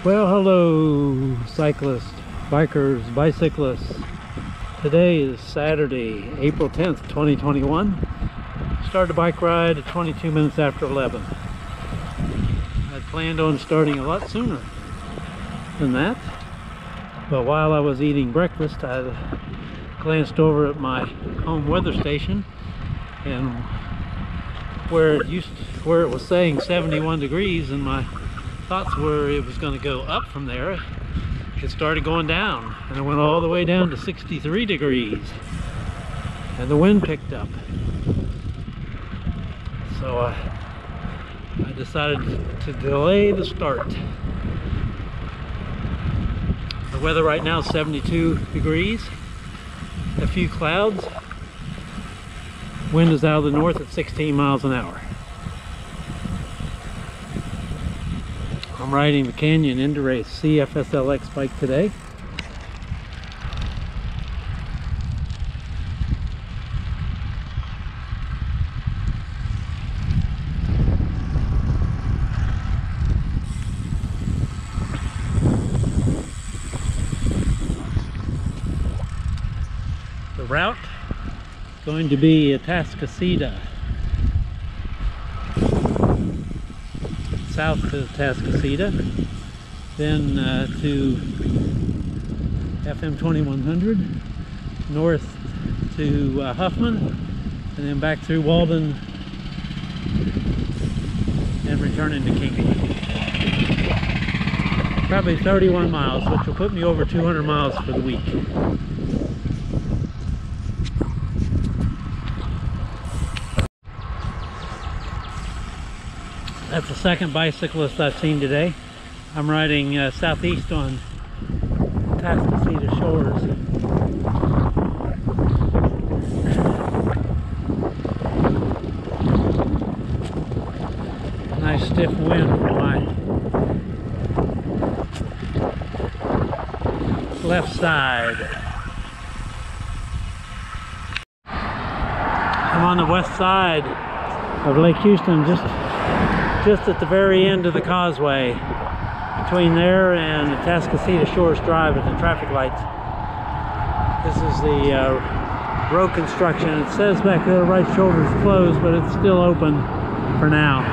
Well, hello cyclists, bikers, bicyclists. Today is Saturday, April 10th, 2021. Started a bike ride at 22 minutes after 11. I'd planned on starting a lot sooner than that, but while I was eating breakfast, I glanced over at my home weather station, and where it was saying 71 degrees, and my thoughts were it was going to go up from there, it started going down, and it went all the way down to 63 degrees, and the wind picked up. So I decided to delay the start. The weather right now is 72 degrees, a few clouds, wind is out of the north at 16 miles an hour. I'm riding the Canyon Endurace CFSLX bike today. The route is going to be Atascocita, south to Atascocita, then to FM 2100, north to Huffman, and then back through Walden and returning to Kingwood. Probably 31 miles, which will put me over 200 miles for the week. That's the second bicyclist I've seen today. I'm riding southeast on Atascocita shores. Nice stiff wind from my left side. I'm on the west side of Lake Houston, just at the very end of the causeway, between there and Atascocita Shores Drive at the traffic lights. This is the road construction. It says back there right shoulder is closed, but it's still open for now.